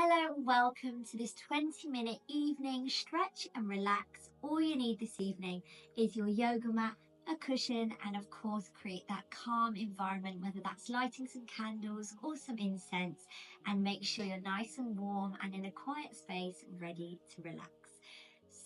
Hello and welcome to this 20-minute evening stretch and relax. All you need this evening is your yoga mat, a cushion, and of course create that calm environment, whether that's lighting some candles or some incense, and make sure you're nice and warm and in a quiet space ready to relax.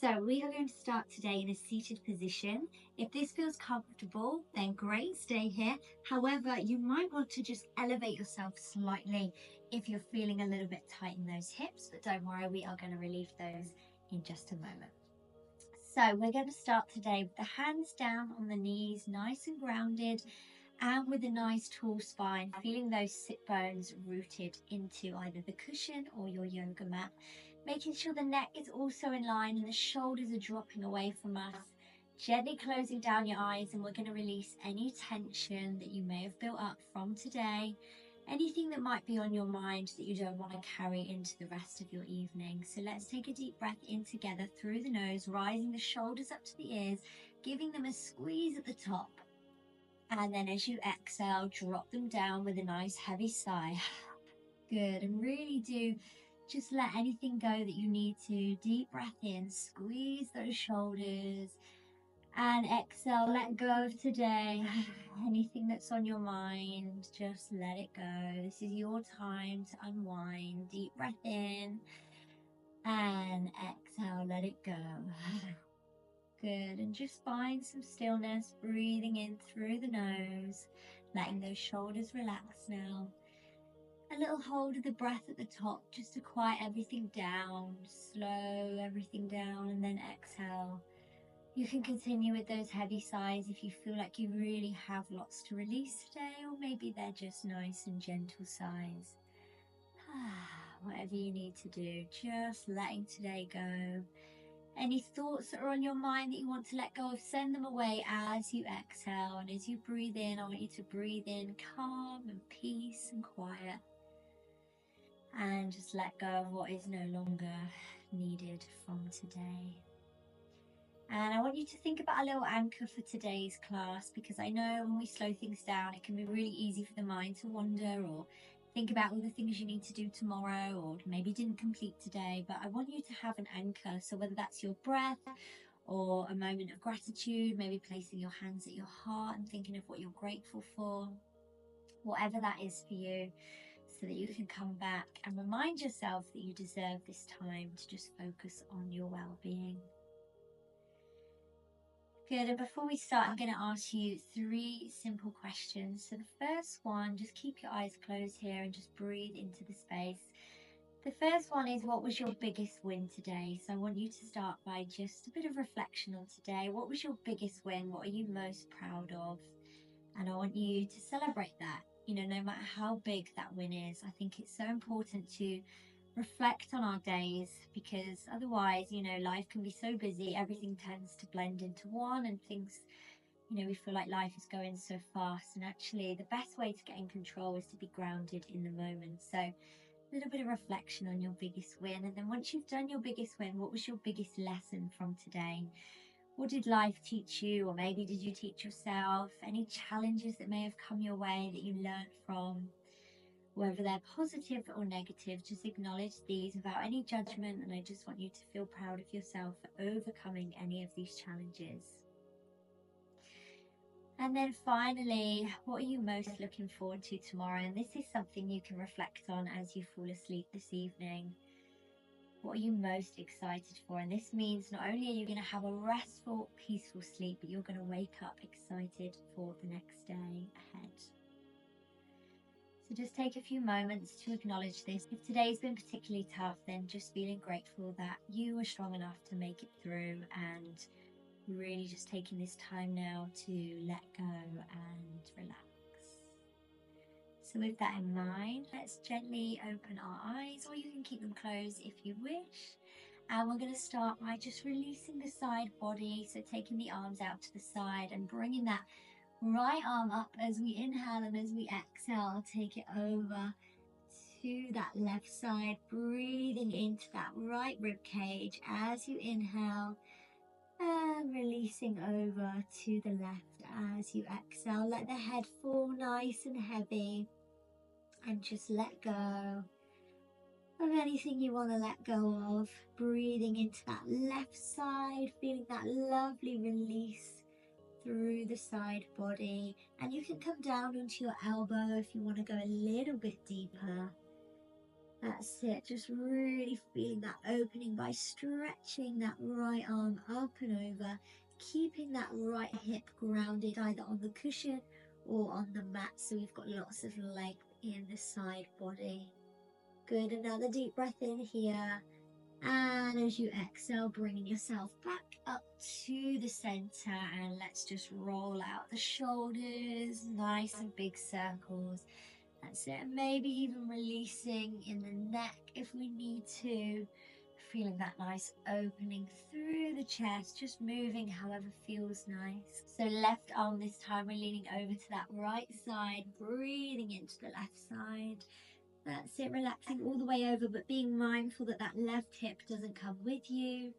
So we are going to start today in a seated position. If this feels comfortable, then great, stay here. However, you might want to just elevate yourself slightly if you're feeling a little bit tight in those hips, but don't worry, we are going to relieve those in just a moment. So we're going to start today with the hands down on the knees, nice and grounded, and with a nice tall spine, feeling those sit bones rooted into either the cushion or your yoga mat, making sure the neck is also in line and the shoulders are dropping away from us. Gently closing down your eyes, and we're going to release any tension that you may have built up from today. Anything that might be on your mind that you don't want to carry into the rest of your evening. So let's take a deep breath in together through the nose, rising the shoulders up to the ears, giving them a squeeze at the top. And then as you exhale, drop them down with a nice heavy sigh. Good. And really do just let anything go that you need to. Deep breath in, squeeze those shoulders. And exhale, let go of today. Anything that's on your mind, just let it go. This is your time to unwind. Deep breath in and exhale, let it go. Good. And just find some stillness, breathing in through the nose, letting those shoulders relax now. A little hold of the breath at the top just to quiet everything down, slow everything down, and then exhale. You can continue with those heavy sighs if you feel like you really have lots to release today, or maybe they're just nice and gentle sighs. Whatever you need to do, just letting today go. Any thoughts that are on your mind that you want to let go of, send them away as you exhale. And as you breathe in, I want you to breathe in calm and peace and quiet. And just let go of what is no longer needed from today. And I want you to think about a little anchor for today's class, because I know when we slow things down, it can be really easy for the mind to wander or think about all the things you need to do tomorrow or maybe didn't complete today. But I want you to have an anchor. So whether that's your breath or a moment of gratitude, maybe placing your hands at your heart and thinking of what you're grateful for, whatever that is for you, so that you can come back and remind yourself that you deserve this time to just focus on your well-being. Good, and before we start, I'm going to ask you 3 simple questions. So the first one, just keep your eyes closed here and just breathe into the space. The first one is, what was your biggest win today? So I want you to start by just a bit of reflection on today. What was your biggest win? What are you most proud of? And I want you to celebrate that, no matter how big that win is. I think it's so important to reflect on our days, because otherwise, life can be so busy, everything tends to blend into one, and things, we feel like life is going so fast. And actually the best way to get in control is to be grounded in the moment. So a little bit of reflection on your biggest win, and then once you've done your biggest win, what was your biggest lesson from today? What did life teach you, or maybe did you teach yourself? Any challenges that may have come your way that you learned from? Whether they're positive or negative, just acknowledge these without any judgment. And I just want you to feel proud of yourself for overcoming any of these challenges. And then finally, what are you most looking forward to tomorrow? And this is something you can reflect on as you fall asleep this evening. What are you most excited for? And this means not only are you going to have a restful, peaceful sleep, but you're going to wake up excited for the next day ahead. So just take a few moments to acknowledge this. If today's been particularly tough, then just feeling grateful that you are strong enough to make it through, and really just taking this time now to let go and relax. So with that in mind, let's gently open our eyes, or you can keep them closed if you wish. And we're going to start by just releasing the side body. So taking the arms out to the side and bringing that right arm up as we inhale, and as we exhale, take it over to that left side, breathing into that right rib cage as you inhale, and releasing over to the left as you exhale. Let the head fall nice and heavy, and just let go of of anything you want to let go of. Breathing into that left side, feeling that lovely release through the side body. And you can come down onto your elbow if you want to go a little bit deeper. That's it, just really feeling that opening by stretching that right arm up and over, keeping that right hip grounded either on the cushion or on the mat, so we've got lots of length in the side body. Good, another deep breath in here, and as you exhale, bringing yourself back up to the center, and let's just roll out the shoulders, nice and big circles. That's it, maybe even releasing in the neck if we need to. Feeling that nice opening through the chest, just moving however feels nice. So left arm this time, we're leaning over to that right side, breathing into the left side. That's it, relaxing all the way over, but being mindful that that left hip doesn't come with you.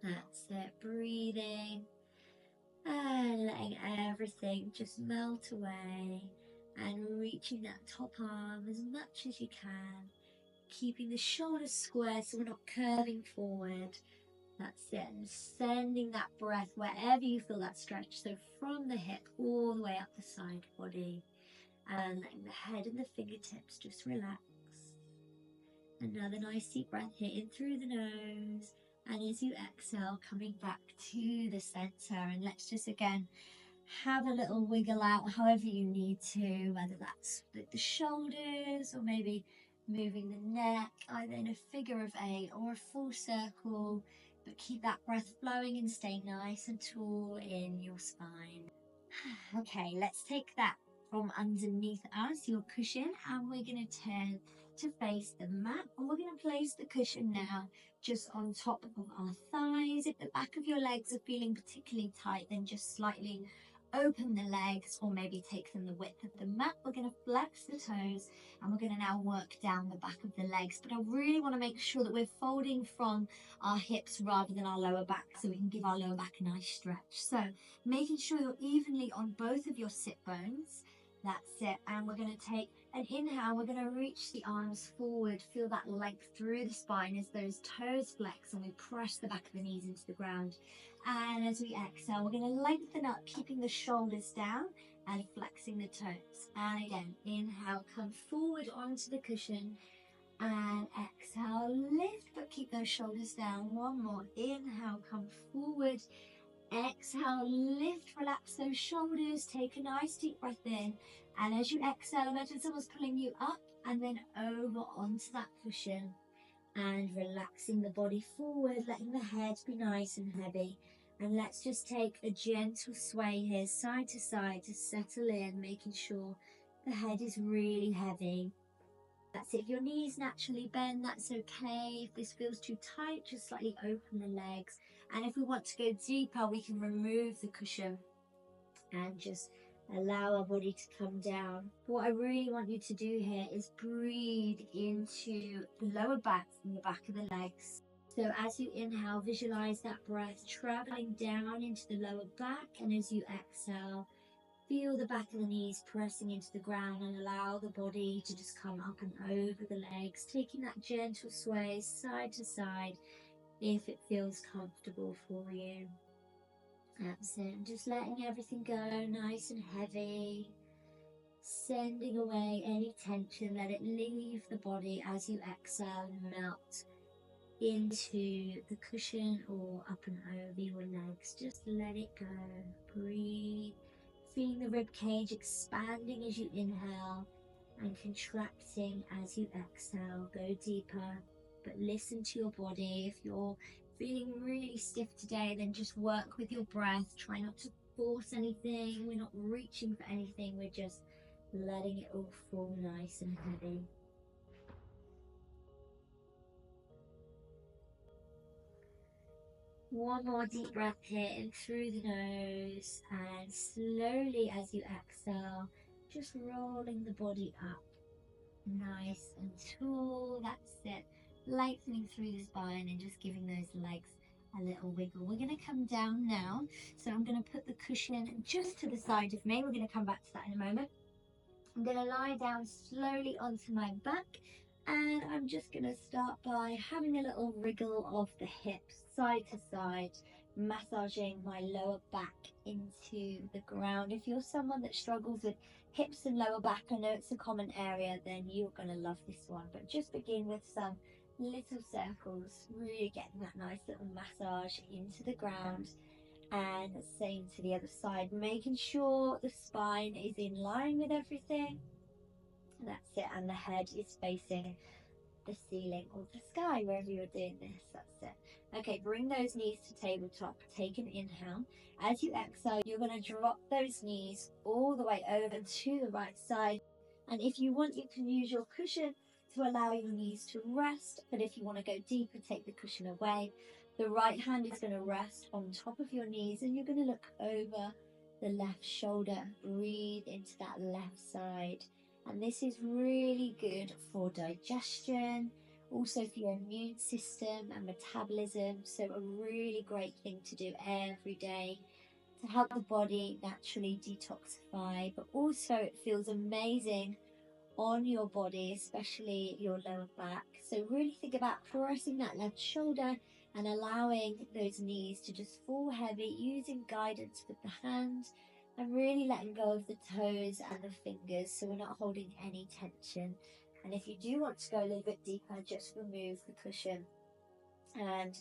That's it, breathing and letting everything just melt away. And reaching that top arm as much as you can, keeping the shoulders square so we're not curving forward. That's it, and sending that breath wherever you feel that stretch, so from the hip all the way up the side body, and letting the head and the fingertips just relax. Another nice deep breath here in through the nose, and as you exhale, coming back to the center. And let's just again have a little wiggle out however you need to, whether that's with the shoulders or maybe moving the neck, either in a figure of 8 or a full circle, but keep that breath flowing and stay nice and tall in your spine. Okay, let's take that from underneath us, your cushion, and we're going to turn to face the mat, and we're going to place the cushion now just on top of our thighs. If the back of your legs are feeling particularly tight, then just slightly open the legs, or maybe take them the width of the mat. We're going to flex the toes, and we're going to now work down the back of the legs, but I really want to make sure that we're folding from our hips rather than our lower back, so we can give our lower back a nice stretch. So making sure you're evenly on both of your sit bones. That's it, and we're going to take an inhale. We're going to reach the arms forward, feel that length through the spine as those toes flex, and we press the back of the knees into the ground. And as we exhale, we're going to lengthen up, keeping the shoulders down and flexing the toes. And again, inhale, come forward onto the cushion, and exhale, lift, but keep those shoulders down. One more, inhale, come forward. Exhale, lift, relax those shoulders, take a nice deep breath in, and as you exhale, imagine someone's pulling you up and then over onto that cushion, and relaxing the body forward, letting the head be nice and heavy. And let's just take a gentle sway here, side to settle in, making sure the head is really heavy. That's it. If your knees naturally bend, that's okay. If this feels too tight, just slightly open the legs. And if we want to go deeper, we can remove the cushion and just allow our body to come down. What I really want you to do here is breathe into the lower back and the back of the legs. So as you inhale, visualize that breath traveling down into the lower back, and as you exhale, feel the back of the knees pressing into the ground, and allow the body to just come up and over the legs, taking that gentle sway side to side if it feels comfortable for you. That's it. Just letting everything go nice and heavy, sending away any tension. Let it leave the body as you exhale and melt into the cushion or up and over your legs. Just let it go. Breathe. Feeling the rib cage expanding as you inhale and contracting as you exhale. Go deeper, but listen to your body. If you're feeling really stiff today, then just work with your breath. Try not to force anything. We're not reaching for anything. We're just letting it all fall nice and heavy. One more deep breath here in through the nose, and slowly as you exhale, just rolling the body up nice and tall. That's it. Lengthening through the spine and just giving those legs a little wiggle. We're going to come down now, so I'm going to put the cushion just to the side of me. We're going to come back to that in a moment. I'm going to lie down slowly onto my back, And I'm just going to start by having a little wriggle of the hips side to side, massaging my lower back into the ground. If you're someone that struggles with hips and lower back, I know it's a common area, then you're going to love this one. But just begin with some little circles, really getting that nice little massage into the ground. And same to the other side, making sure the spine is in line with everything. That's it, and the head is facing the ceiling or the sky, wherever you're doing this. That's it. Okay, bring those knees to tabletop. Take an inhale. As you exhale, you're going to drop those knees all the way over to the right side. And if you want, you can use your cushion to allow your knees to rest. But if you want to go deeper, take the cushion away. The right hand is going to rest on top of your knees, and you're going to look over the left shoulder. Breathe into that left side. And this is really good for digestion, also for your immune system and metabolism. So a really great thing to do every day to help the body naturally detoxify, but also it feels amazing on your body, especially your lower back. So really think about pressing that left shoulder and allowing those knees to just fall heavy, using guidance with the hand and really letting go of the toes and the fingers so we're not holding any tension. And if you do want to go a little bit deeper, just remove the cushion and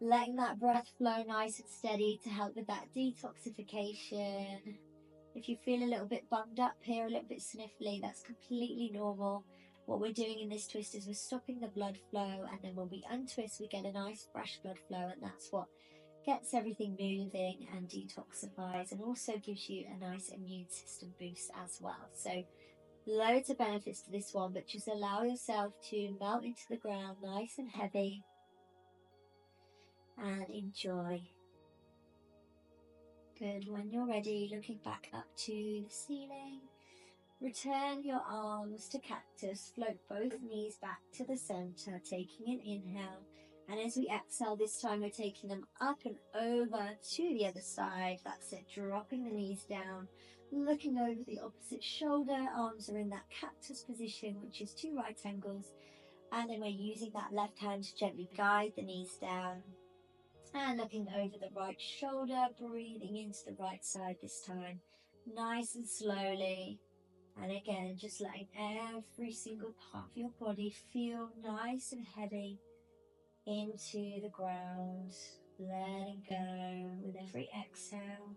letting that breath flow nice and steady to help with that detoxification. If you feel a little bit bunged up here, a little bit sniffly, that's completely normal. What we're doing in this twist is we're stopping the blood flow, and then when we untwist, we get a nice fresh blood flow, and that's what gets everything moving and detoxifies, and also gives you a nice immune system boost as well. So loads of benefits to this one, but just allow yourself to melt into the ground nice and heavy and enjoy. Good. When you're ready, looking back up to the ceiling, return your arms to cactus, float both knees back to the center, taking an inhale. And as we exhale, this time we're taking them up and over to the other side. That's it, dropping the knees down, looking over the opposite shoulder. Arms are in that cactus position, which is 2 right angles. And then we're using that left hand to gently guide the knees down. And looking over the right shoulder, breathing into the right side this time, nice and slowly. And again, just letting every single part of your body feel nice and heavy into the ground, letting go with every exhale.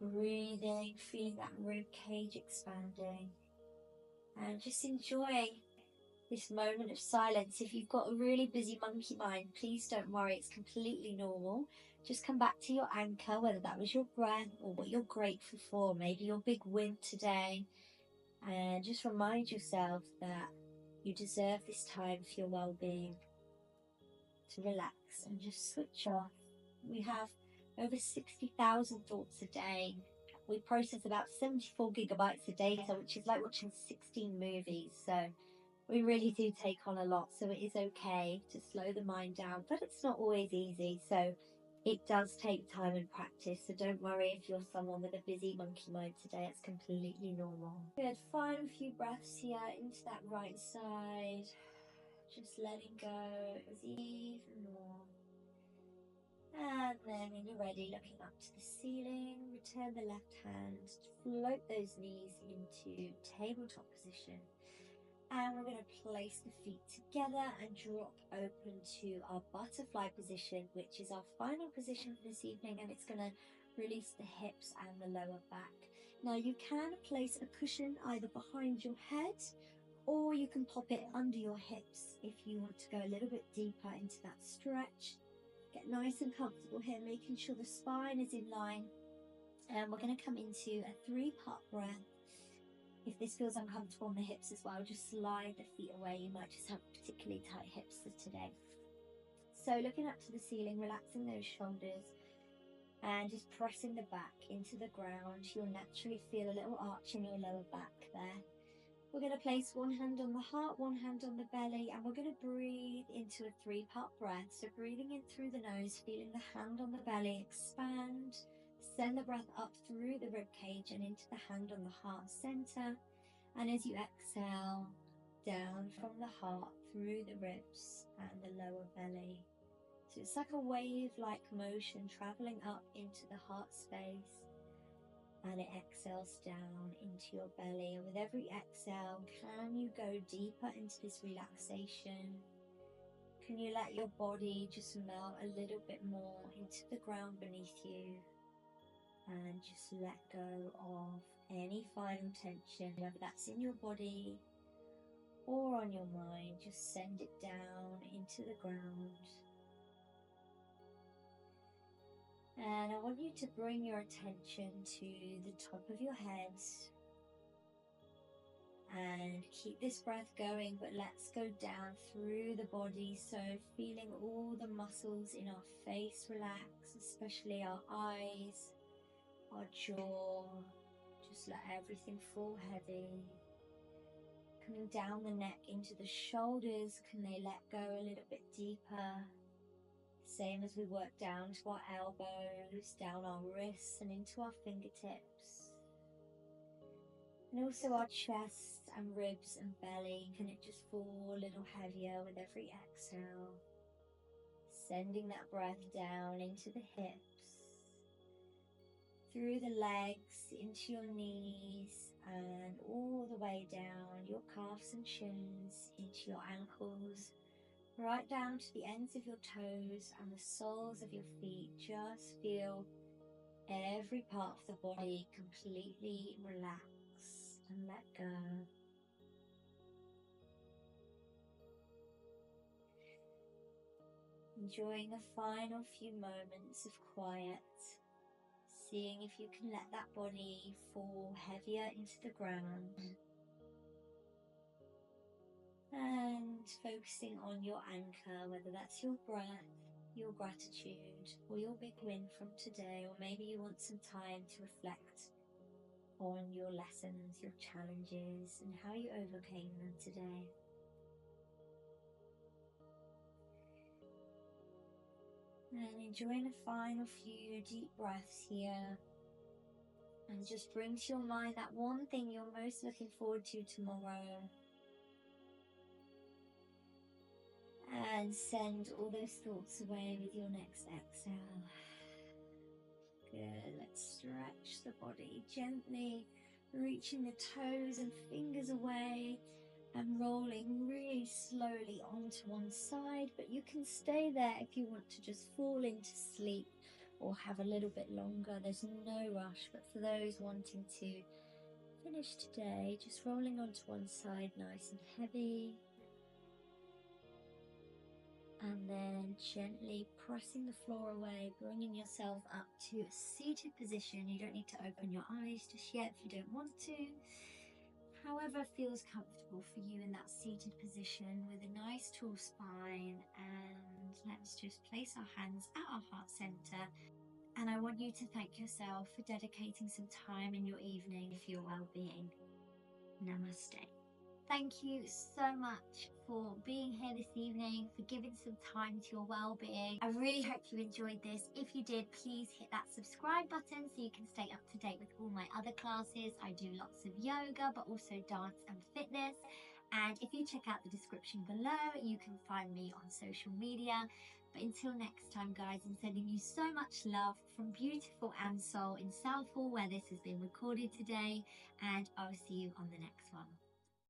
Breathing, feeling that rib cage expanding, and just enjoying this moment of silence. If you've got a really busy monkey mind, please don't worry, it's completely normal. Just come back to your anchor, whether that was your breath or what you're grateful for, maybe your big win today, and just remind yourself that you deserve this time for your well-being, to relax and just switch off. We have over 60,000 thoughts a day. We process about 74 gigabytes of data, which is like watching 16 movies. So we really do take on a lot, so it is okay to slow the mind down, but it's not always easy. So it does take time and practice. So don't worry if you're someone with a busy monkey mind today, it's completely normal. Good, final few breaths here into that right side. Just letting go as even more. And then when you're ready, looking up to the ceiling, return the left hand, float those knees into tabletop position. And we're going to place the feet together and drop open to our butterfly position, which is our final position for this evening. And it's going to release the hips and the lower back. Now you can place a cushion either behind your head, or you can pop it under your hips if you want to go a little bit deeper into that stretch. Get nice and comfortable here, making sure the spine is in line. And we're going to come into a 3-part breath. If this feels uncomfortable on the hips as well, just slide the feet away. You might just have particularly tight hips for today. So looking up to the ceiling, relaxing those shoulders and just pressing the back into the ground. You'll naturally feel a little arch in your lower back there. We're going to place one hand on the heart, one hand on the belly, and we're going to breathe into a 3-part breath. So breathing in through the nose, feeling the hand on the belly expand. Send the breath up through the rib cage and into the hand on the heart center. And as you exhale, down from the heart through the ribs and the lower belly. So it's like a wave-like motion traveling up into the heart space, and it exhales down into your belly. And with every exhale, can you go deeper into this relaxation? Can you let your body just melt a little bit more into the ground beneath you, and just let go of any final tension, whether that's in your body or on your mind. Just send it down into the ground. And I want you to bring your attention to the top of your head and keep this breath going, but let's go down through the body. So feeling all the muscles in our face relax, especially our eyes, our jaw. Just let everything fall heavy. Coming down the neck into the shoulders, can they let go a little bit deeper? Same as we work down to our elbows, down our wrists and into our fingertips. And also our chest and ribs and belly, can it just fall a little heavier with every exhale? Sending that breath down into the hips, through the legs, into your knees, and all the way down your calves and shins, into your ankles, right down to the ends of your toes and the soles of your feet. Just feel every part of the body completely relax and let go. Enjoying the final few moments of quiet, seeing if you can let that body fall heavier into the ground, and focusing on your anchor, whether that's your breath, your gratitude, or your big win from today, or maybe you want some time to reflect on your lessons, your challenges, and how you overcame them today. And enjoying the final few deep breaths here. And just bring to your mind that one thing you're most looking forward to tomorrow. And send all those thoughts away with your next exhale. Good. Let's stretch the body gently, reaching the toes and fingers away and rolling really slowly onto one side. But you can stay there if you want to just fall into sleep or have a little bit longer. There's no rush, but for those wanting to finish today, just rolling onto one side nice and heavy. And then gently pressing the floor away, bringing yourself up to a seated position. You don't need to open your eyes just yet if you don't want to. However feels comfortable for you in that seated position with a nice tall spine. And let's just place our hands at our heart center. And I want you to thank yourself for dedicating some time in your evening for your well-being. Namaste. Thank you so much for being here this evening, for giving some time to your well-being. I really hope you enjoyed this. If you did, please hit that subscribe button so you can stay up to date with all my other classes. I do lots of yoga, but also dance and fitness. And if you check out the description below, you can find me on social media. But until next time, guys, I'm sending you so much love from beautiful Ansol in Southall, where this has been recorded today. And I'll see you on the next one.